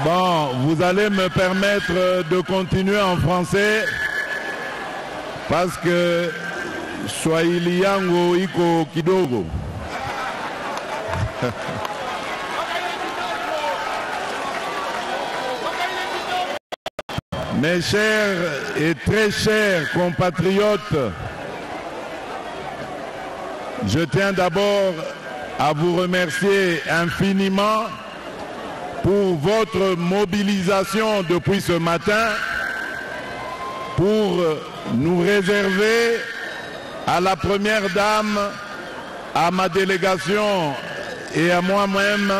Bon, vous allez me permettre de continuer en français parce que Swahili yangu iko kidogo. Mes chers et très chers compatriotes, je tiens d'abord à vous remercier infiniment pour votre mobilisation depuis ce matin pour nous réserver à la Première Dame, à ma délégation et à moi-même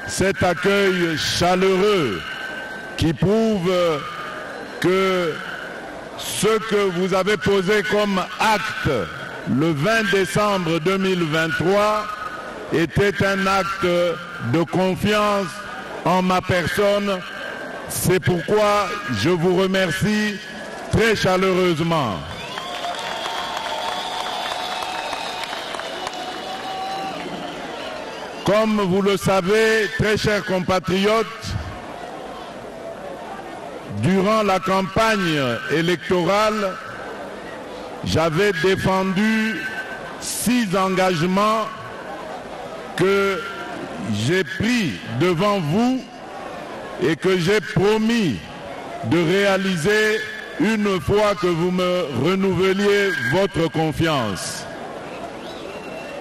cet accueil chaleureux qui prouve que ce que vous avez posé comme acte le 20 décembre 2023 était un acte de confiance en ma personne. C'est pourquoi je vous remercie très chaleureusement. Comme vous le savez, très chers compatriotes, durant la campagne électorale, j'avais défendu 6 engagements que j'ai pris devant vous et que j'ai promis de réaliser une fois que vous me renouveliez votre confiance.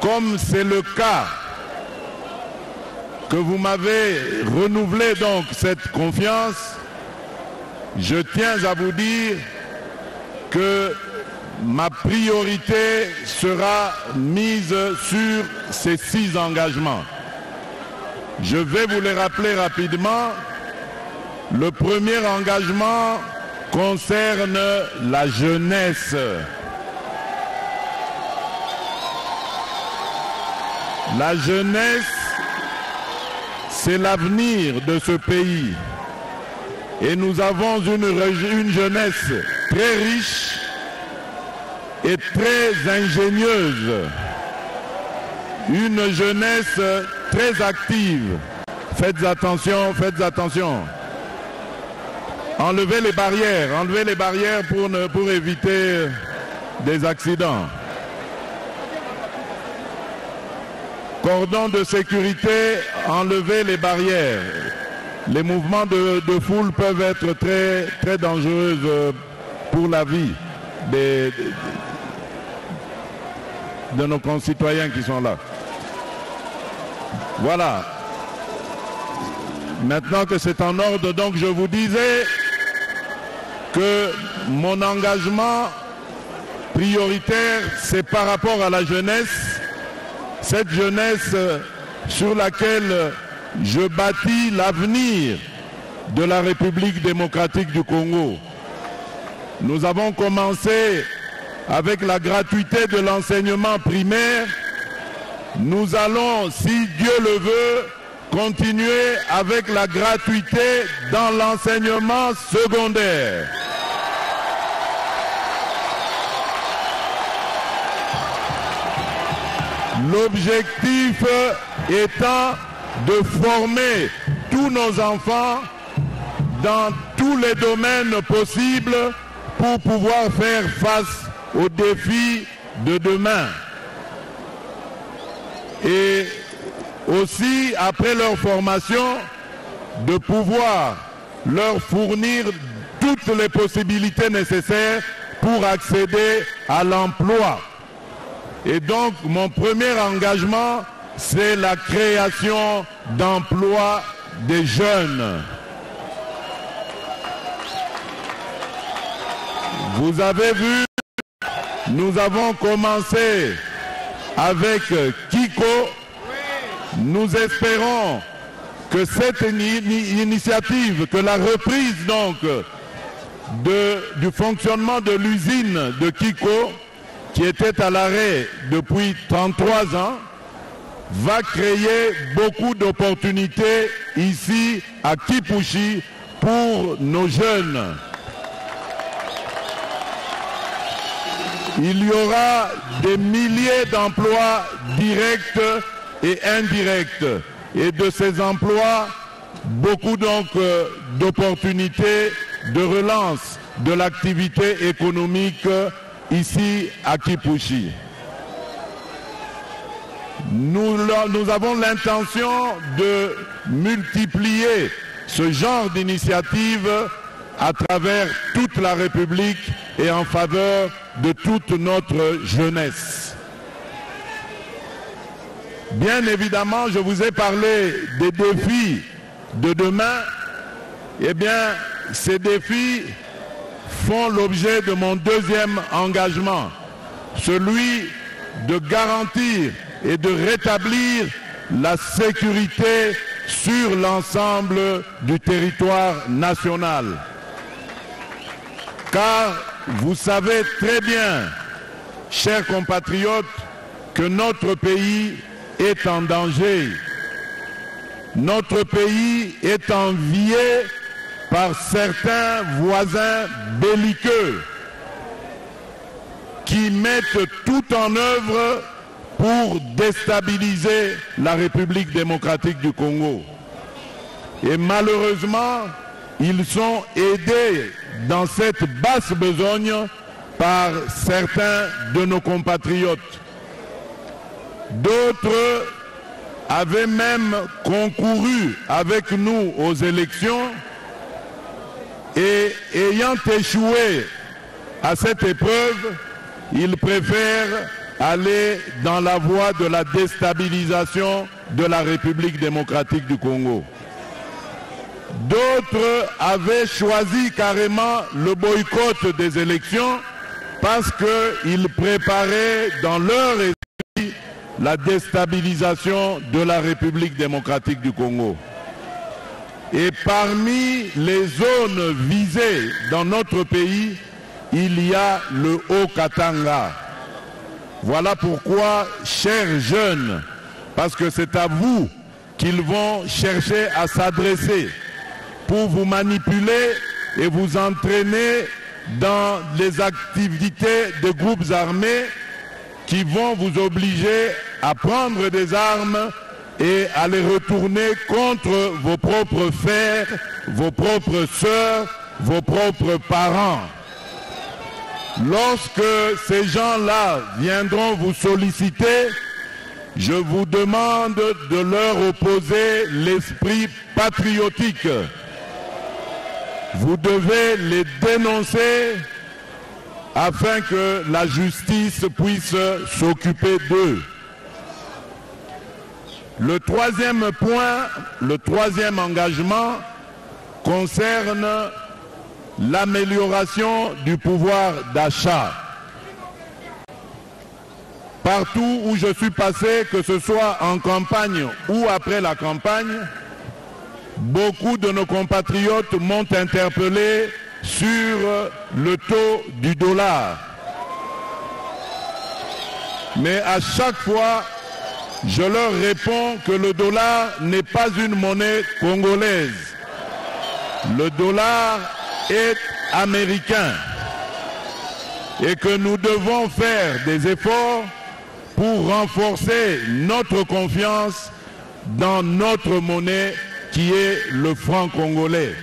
Comme c'est le cas, que vous m'avez renouvelé donc cette confiance, je tiens à vous dire que ma priorité sera mise sur ces 6 engagements. Je vais vous les rappeler rapidement. Le premier engagement concerne la jeunesse. La jeunesse, c'est l'avenir de ce pays. Et nous avons une jeunesse très riche et très ingénieuse. Une jeunesse très active. Faites attention, faites attention. Enlevez les barrières pour éviter des accidents. Cordon de sécurité, enlevez les barrières. Les mouvements de foule peuvent être très, très dangereux pour la vie de nos concitoyens qui sont là. Voilà. Maintenant que c'est en ordre, donc je vous disais que mon engagement prioritaire, c'est par rapport à la jeunesse, cette jeunesse sur laquelle je bâtis l'avenir de la République démocratique du Congo. Nous avons commencé avec la gratuité de l'enseignement primaire. Nous allons, si Dieu le veut, continuer avec la gratuité dans l'enseignement secondaire. L'objectif étant de former tous nos enfants dans tous les domaines possibles pour pouvoir faire face aux défis de demain. Et aussi, après leur formation, de pouvoir leur fournir toutes les possibilités nécessaires pour accéder à l'emploi. Et donc, mon premier engagement, c'est la création d'emplois des jeunes. Vous avez vu, nous avons commencé avec Kiko. Nous espérons que cette initiative, que la reprise donc du fonctionnement de l'usine de Kiko, qui était à l'arrêt depuis 33 ans, va créer beaucoup d'opportunités ici à Kipushi pour nos jeunes. il y aura des milliers d'emplois directs et indirects. Et de ces emplois, beaucoup donc d'opportunités de relance de l'activité économique ici à Kipushi. Nous avons l'intention de multiplier ce genre d'initiatives à travers toute la République et en faveur de toute notre jeunesse. Bien évidemment, je vous ai parlé des défis de demain. Eh bien, ces défis font l'objet de mon deuxième engagement, celui de garantir et de rétablir la sécurité sur l'ensemble du territoire national. Car vous savez très bien, chers compatriotes, que notre pays est en danger. Notre pays est envié par certains voisins belliqueux qui mettent tout en œuvre pour déstabiliser la République démocratique du Congo. Et malheureusement, ils sont aidés dans cette basse besogne par certains de nos compatriotes. D'autres avaient même concouru avec nous aux élections et ayant échoué à cette épreuve, ils préfèrent aller dans la voie de la déstabilisation de la République démocratique du Congo. D'autres avaient choisi carrément le boycott des élections parce qu'ils préparaient dans leur esprit la déstabilisation de la République démocratique du Congo. Et parmi les zones visées dans notre pays, il y a le Haut-Katanga. Voilà pourquoi, chers jeunes, parce que c'est à vous qu'ils vont chercher à s'adresser pour vous manipuler et vous entraîner dans les activités de groupes armés qui vont vous obliger à prendre des armes et à les retourner contre vos propres frères, vos propres sœurs, vos propres parents. Lorsque ces gens-là viendront vous solliciter, je vous demande de leur opposer l'esprit patriotique. Vous devez les dénoncer afin que la justice puisse s'occuper d'eux. Le troisième point, le troisième engagement concerne l'amélioration du pouvoir d'achat. Partout où je suis passé, que ce soit en campagne ou après la campagne, beaucoup de nos compatriotes m'ont interpellé sur le taux du dollar. Mais à chaque fois, je leur réponds que le dollar n'est pas une monnaie congolaise. Le dollar est américain et que nous devons faire des efforts pour renforcer notre confiance dans notre monnaie qui est le franc congolais.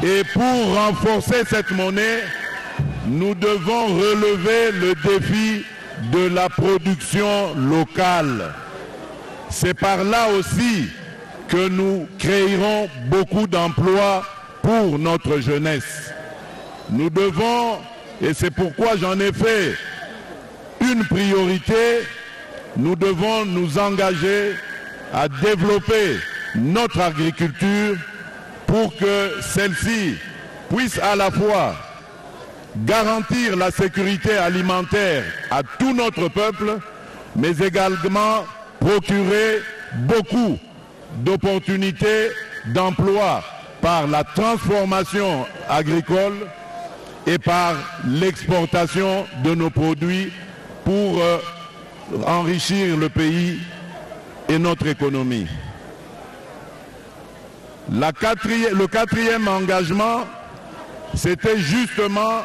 Et pour renforcer cette monnaie, nous devons relever le défi de la production locale. C'est par là aussi que nous créerons beaucoup d'emplois pour notre jeunesse. Nous devons, et c'est pourquoi j'en ai fait une priorité, nous devons nous engager à développer notre agriculture pour que celle-ci puisse à la fois garantir la sécurité alimentaire à tout notre peuple, mais également procurer beaucoup d'opportunités d'emploi par la transformation agricole et par l'exportation de nos produits pour enrichir le pays et notre économie. Le quatrième engagement c'était justement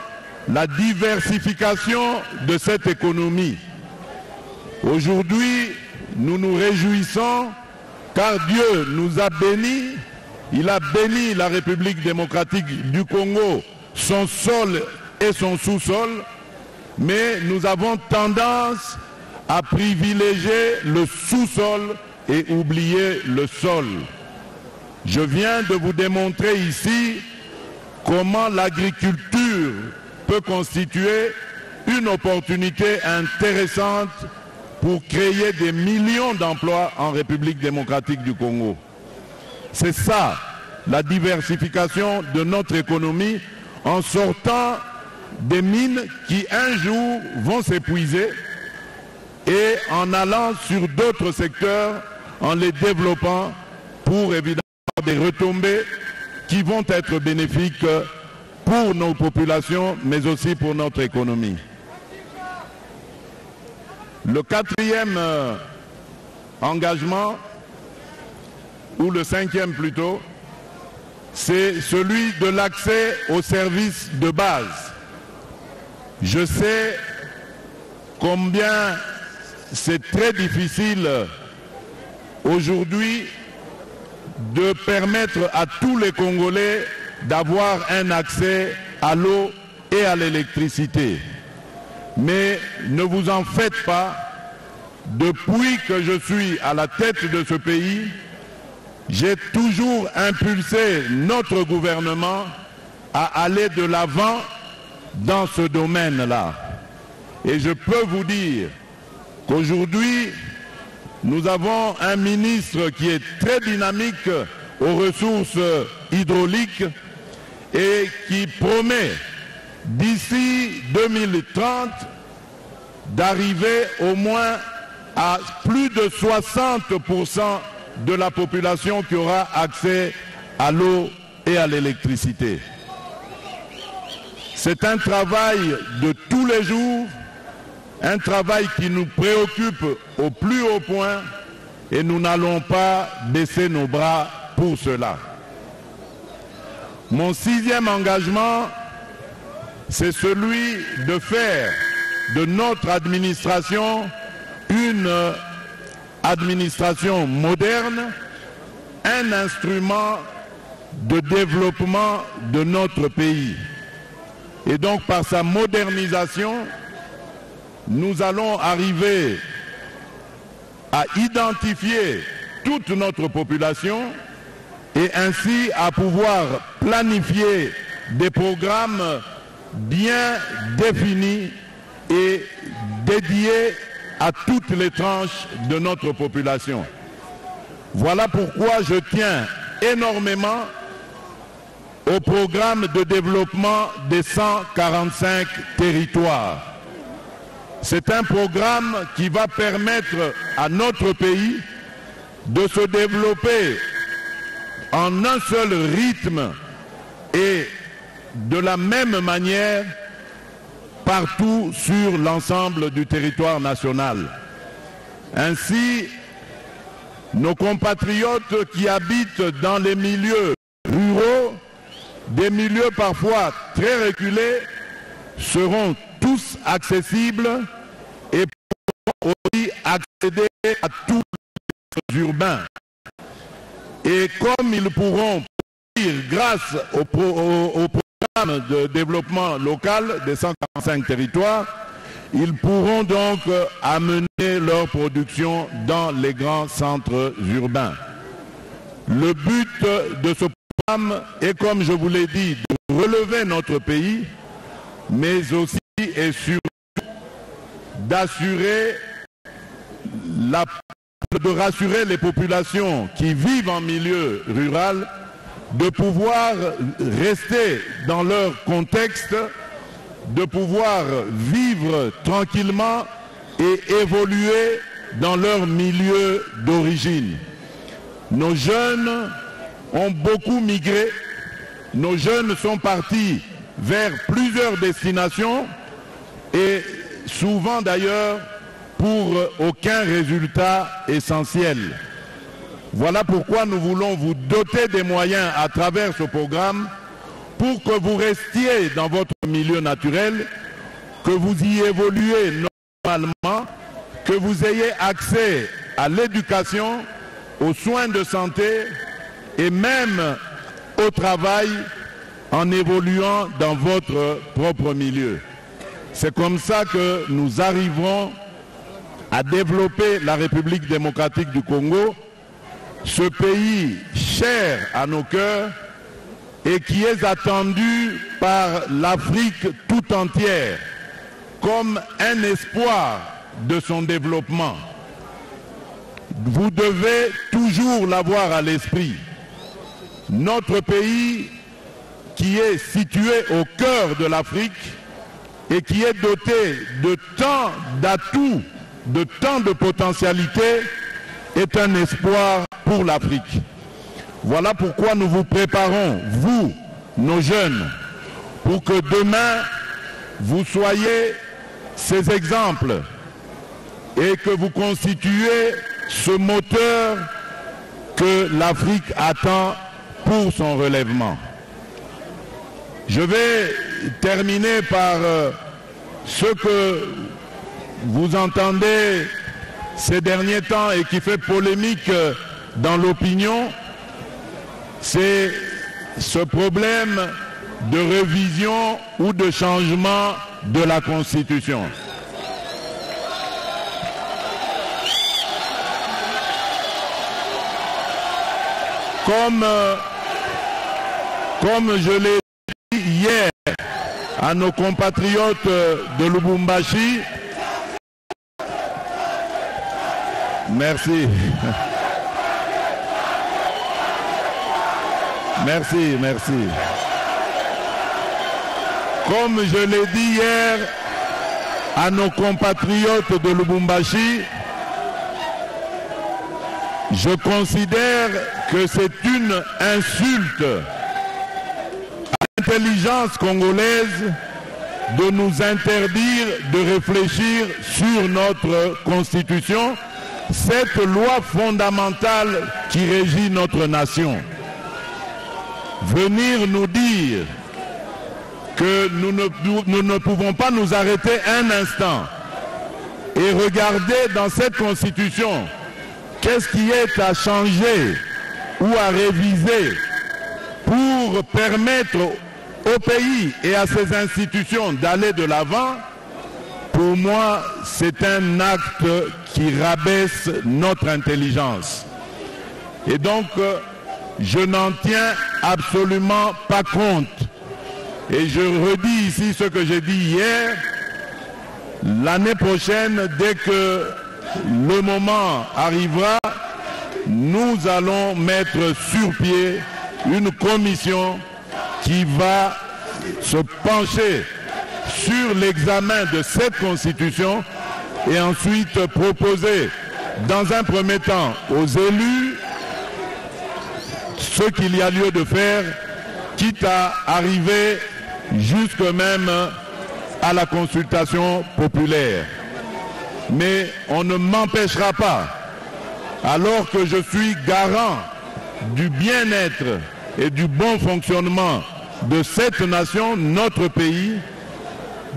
la diversification de cette économie. Aujourd'hui, nous nous réjouissons car Dieu nous a bénis. Il a béni la République démocratique du Congo, son sol et son sous-sol, mais nous avons tendance à privilégier le sous-sol et oublier le sol. Je viens de vous démontrer ici comment l'agriculture peut constituer une opportunité intéressante pour créer des millions d'emplois en République démocratique du Congo. C'est ça, la diversification de notre économie en sortant des mines qui un jour vont s'épuiser et en allant sur d'autres secteurs, en les développant pour évidemment des retombées qui vont être bénéfiques pour nos populations, mais aussi pour notre économie. Le quatrième engagement, ou le cinquième plutôt, c'est celui de l'accès aux services de base. Je sais combien c'est très difficile aujourd'hui de permettre à tous les Congolais d'avoir un accès à l'eau et à l'électricité. Mais ne vous en faites pas, depuis que je suis à la tête de ce pays, j'ai toujours impulsé notre gouvernement à aller de l'avant dans ce domaine-là. Et je peux vous dire qu'aujourd'hui, nous avons un ministre qui est très dynamique aux ressources hydrauliques et qui promet d'ici 2030 d'arriver au moins à plus de 60% de la population qui aura accès à l'eau et à l'électricité. C'est un travail de tous les jours, un travail qui nous préoccupe au plus haut point et nous n'allons pas baisser nos bras pour cela. Mon sixième engagement, c'est celui de faire de notre administration une administration moderne, un instrument de développement de notre pays. Et donc par sa modernisation, nous allons arriver à identifier toute notre population et ainsi à pouvoir planifier des programmes bien définis et dédiés à toutes les tranches de notre population. Voilà pourquoi je tiens énormément au programme de développement des 145 territoires. C'est un programme qui va permettre à notre pays de se développer en un seul rythme et de la même manière partout sur l'ensemble du territoire national. Ainsi, nos compatriotes qui habitent dans les milieux ruraux, des milieux parfois très reculés, seront tous accessibles et pourront aussi accéder à tous les urbains. Et comme ils pourront, grâce au programme de développement local des 145 territoires, ils pourront donc amener leur production dans les grands centres urbains. Le but de ce programme est, comme je vous l'ai dit, de relever notre pays, mais aussi et surtout de rassurer les populations qui vivent en milieu rural, de pouvoir rester dans leur contexte, de pouvoir vivre tranquillement et évoluer dans leur milieu d'origine. Nos jeunes ont beaucoup migré, nos jeunes sont partis vers plusieurs destinations et souvent d'ailleurs pour aucun résultat essentiel. Voilà pourquoi nous voulons vous doter des moyens à travers ce programme pour que vous restiez dans votre milieu naturel, que vous y évoluez normalement, que vous ayez accès à l'éducation, aux soins de santé et même au travail en évoluant dans votre propre milieu. C'est comme ça que nous arriverons à développer la République démocratique du Congo, ce pays cher à nos cœurs et qui est attendu par l'Afrique tout entière comme un espoir de son développement. Vous devez toujours l'avoir à l'esprit. Notre pays, qui est situé au cœur de l'Afrique et qui est doté de tant d'atouts, de tant de potentialités, est un espoir pour l'Afrique. Voilà pourquoi nous vous préparons, vous, nos jeunes, pour que demain, vous soyez ces exemples et que vous constituez ce moteur que l'Afrique attend pour son relèvement. Je vais terminer par ce que vous entendez ces derniers temps et qui fait polémique dans l'opinion, c'est ce problème de révision ou de changement de la Constitution. Comme je l'ai dit hier à nos compatriotes de Lubumbashi, merci. Merci. Comme je l'ai dit hier à nos compatriotes de Lubumbashi, je considère que c'est une insulte à l'intelligence congolaise de nous interdire de réfléchir sur notre Constitution, cette loi fondamentale qui régit notre nation. Venir nous dire que nous ne pouvons pas nous arrêter un instant et regarder dans cette Constitution qu'est-ce qui est à changer ou à réviser pour permettre au pays et à ses institutions d'aller de l'avant, pour moi, c'est un acte qui rabaisse notre intelligence. Et donc, je n'en tiens absolument pas compte. Et je redis ici ce que j'ai dit hier. L'année prochaine, dès que le moment arrivera, nous allons mettre sur pied une commission qui va se pencher sur l'examen de cette Constitution et ensuite proposer dans un premier temps aux élus ce qu'il y a lieu de faire, quitte à arriver jusque même à la consultation populaire. Mais on ne m'empêchera pas, alors que je suis garant du bien-être et du bon fonctionnement de cette nation, notre pays,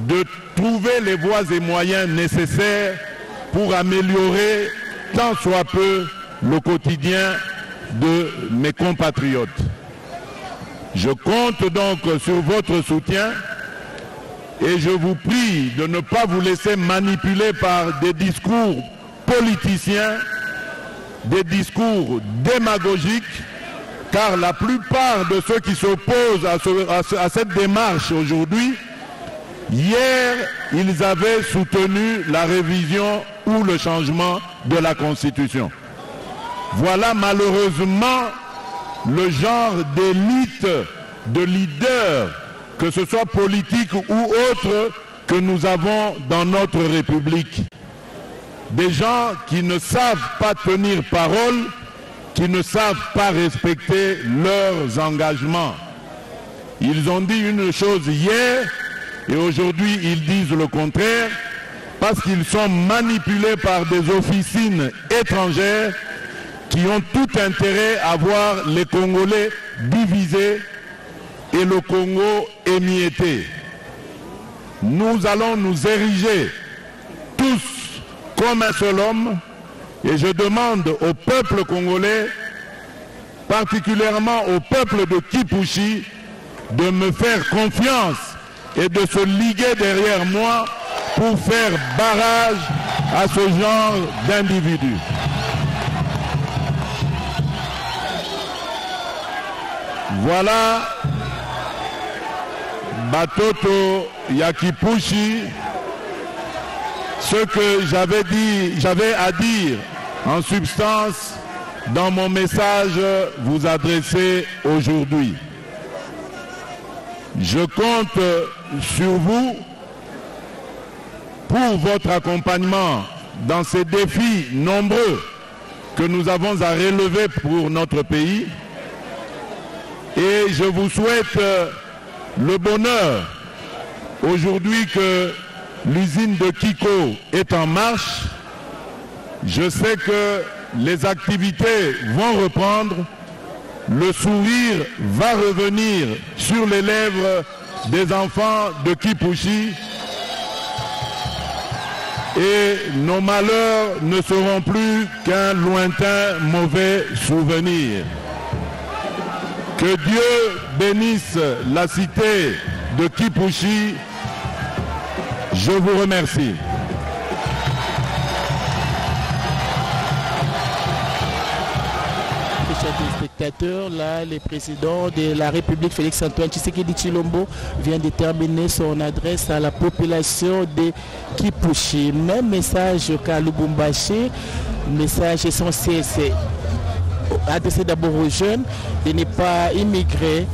de trouver les voies et moyens nécessaires pour améliorer tant soit peu le quotidien de mes compatriotes. Je compte donc sur votre soutien et je vous prie de ne pas vous laisser manipuler par des discours politiciens, des discours démagogiques, car la plupart de ceux qui s'opposent à cette démarche aujourd'hui, hier, ils avaient soutenu la révision ou le changement de la Constitution. Voilà malheureusement le genre d'élite, de leaders, que ce soit politique ou autre, que nous avons dans notre République. Des gens qui ne savent pas tenir parole, qui ne savent pas respecter leurs engagements. Ils ont dit une chose hier et aujourd'hui ils disent le contraire parce qu'ils sont manipulés par des officines étrangères qui ont tout intérêt à voir les Congolais divisés et le Congo émietté. Nous allons nous ériger tous comme un seul homme et je demande au peuple congolais, particulièrement au peuple de Kipushi, de me faire confiance et de se liguer derrière moi pour faire barrage à ce genre d'individus. Voilà Batoto Yakipushi, ce que j'avais à dire en substance dans mon message vous adresser aujourd'hui. Je compte sur vous pour votre accompagnement dans ces défis nombreux que nous avons à relever pour notre pays. Et je vous souhaite le bonheur aujourd'hui que l'usine de Kiko est en marche. Je sais que les activités vont reprendre, le sourire va revenir sur les lèvres des enfants de Kipushi et nos malheurs ne seront plus qu'un lointain mauvais souvenir. Que Dieu bénisse la cité de Kipushi. Je vous remercie. Chers téléspectateurs, là, le président de la République, Félix-Antoine Tshisekedi Tshilombo, vient de terminer son adresse à la population de Kipushi. Même message qu'à Lubumbashi, message essentiel, c'est adressé d'abord aux jeunes de ne pas immigrer,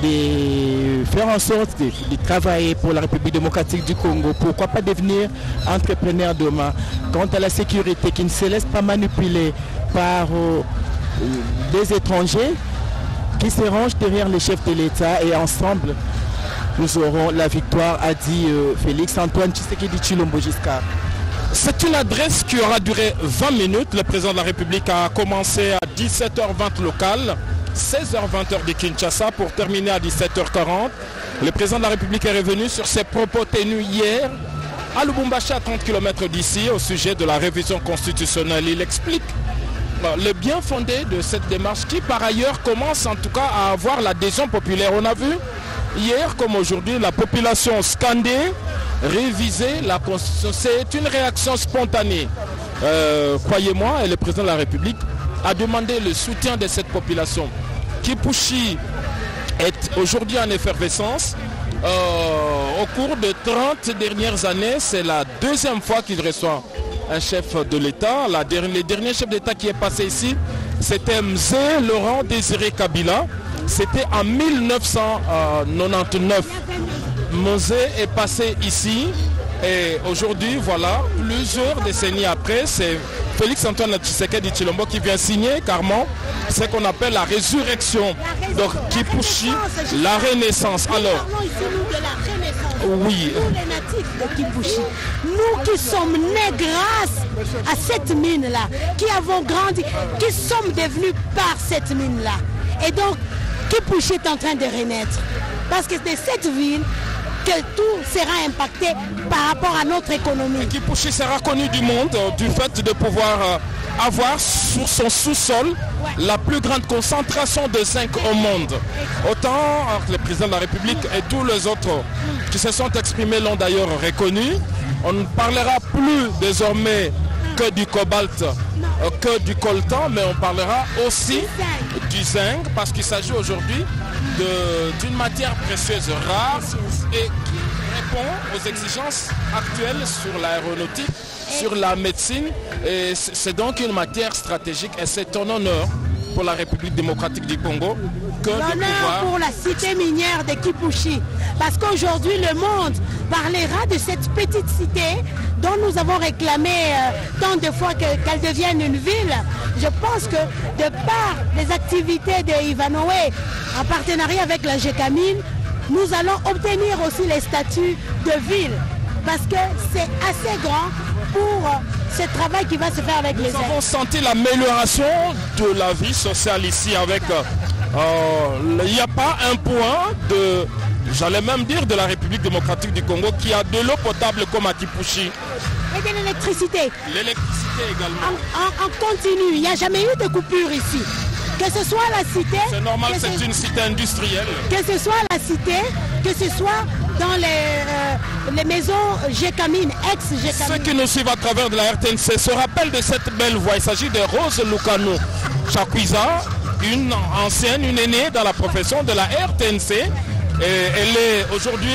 de faire en sorte de travailler pour la République démocratique du Congo. Pourquoi pas devenir entrepreneur demain? Quant à la sécurité, qui ne se laisse pas manipuler par des étrangers, qui se rangent derrière les chefs de l'État et ensemble, nous aurons la victoire, a dit Félix-Antoine Tshisekedi Tshilombo Giscard. C'est une adresse qui aura duré 20 minutes. Le président de la République a commencé à 17h20 local, 16h20 de Kinshasa pour terminer à 17h40. Le président de la République est revenu sur ses propos tenus hier à Lubumbashi, à 30 km d'ici, au sujet de la révision constitutionnelle. Il explique le bien fondé de cette démarche qui par ailleurs commence en tout cas à avoir l'adhésion populaire. On a vu hier comme aujourd'hui la population scandée, réviser la Constitution. C'est une réaction spontanée. Croyez-moi, et le président de la République a demandé le soutien de cette population. Kipushi est aujourd'hui en effervescence. Au cours de 30 dernières années, c'est la deuxième fois qu'il reçoit un chef de l'État. Le dernier chef d'État qui est passé ici, c'était Mzé Laurent Désiré Kabila. C'était en 1999. Mzé est passé ici et aujourd'hui, voilà, plusieurs décennies après, c'est Félix-Antoine Tshisekedi Tshilombo qui vient signer carrément ce qu'on appelle la résurrection. Donc Kipushi, la renaissance. Alors, oui. Nous les natifs de Kipushi, nous qui sommes nés grâce à cette mine-là, qui avons grandi, qui sommes devenus par cette mine-là. Et donc, Kipushi est en train de renaître. Parce que c'est cette ville que tout sera impacté par rapport à notre économie. Kipushi sera connu du monde du fait de pouvoir avoir sur son sous-sol la plus grande concentration de zinc au monde. Autant le président de la République et tous les autres qui se sont exprimés l'ont d'ailleurs reconnu. On ne parlera plus désormais que du cobalt, que du coltan, mais on parlera aussi du zinc parce qu'il s'agit aujourd'hui d'une matière précieuse rare et qui répond aux exigences actuelles sur l'aéronautique, sur la médecine. Et c'est donc une matière stratégique et c'est un honneur pour la République démocratique du Congo que de pouvoir... L'honneur pour la cité minière de Kipushi. Parce qu'aujourd'hui, le monde parlera de cette petite cité dont nous avons réclamé tant de fois qu'elle devienne une ville. Je pense que de par les activités de Ivanoé en partenariat avec la GECAMINE, nous allons obtenir aussi les statuts de ville. Parce que c'est assez grand pour ce travail qui va se faire avec les aides. Nous avons senti l'amélioration de la vie sociale ici avec il n'y a pas un point de, j'allais même dire, de la République démocratique du Congo qui a de l'eau potable comme à Kipushi. Et de l'électricité. L'électricité également. En continu, il n'y a jamais eu de coupure ici. Que ce soit la cité... C'est normal, c'est une cité industrielle. Que ce soit la cité, que ce soit dans les maisons Gécamine, ex-Gécamine. Ceux qui nous suivent à travers de la RTNC se rappellent de cette belle voix. Il s'agit de Rose Lucano Chakwiza, une ancienne, une aînée dans la profession de la RTNC. Et elle est aujourd'hui,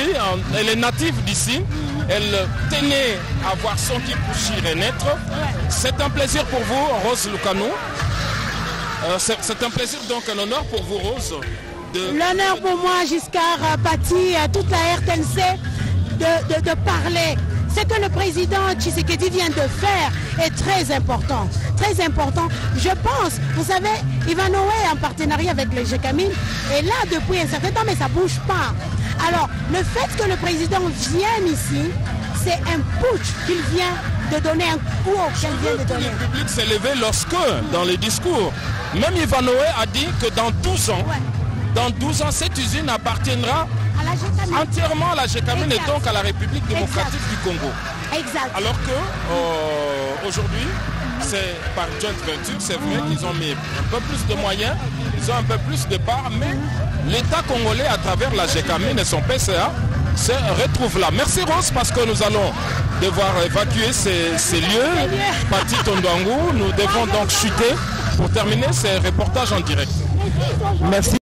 elle est native d'ici. Elle tenait à voir son Kipushi renaître. C'est un plaisir pour vous, Rose Lucano. C'est un plaisir, donc un honneur pour vous, Rose. L'honneur pour moi, Giscard Paty, à toute la RTNC, de parler. Ce que le président Tshisekedi vient de faire est très important. Très important. Je pense, vous savez, Ivanoé en partenariat avec les Gécamines est là depuis un certain temps, mais ça ne bouge pas. Alors, le fait que le président vienne ici, c'est un putsch qu'il vient de donner, un coup qu'il vient de donner. Le public s'est levé lorsque, dans les discours, même Ivanoé a dit que dans 12 ans, dans 12 ans, cette usine appartiendra entièrement à la Gécamine et donc à la République démocratique du Congo. Exact. Alors que aujourd'hui, c'est par joint venture, c'est vrai qu'ils ont mis un peu plus de moyens, ils ont un peu plus de parts, mais l'État congolais à travers la Gécamine et son PCA se retrouve là. Merci Rose, parce que nous allons devoir évacuer ces lieux. Paty Tondouangou, nous devons donc chuter pour terminer ces reportages en direct. Merci.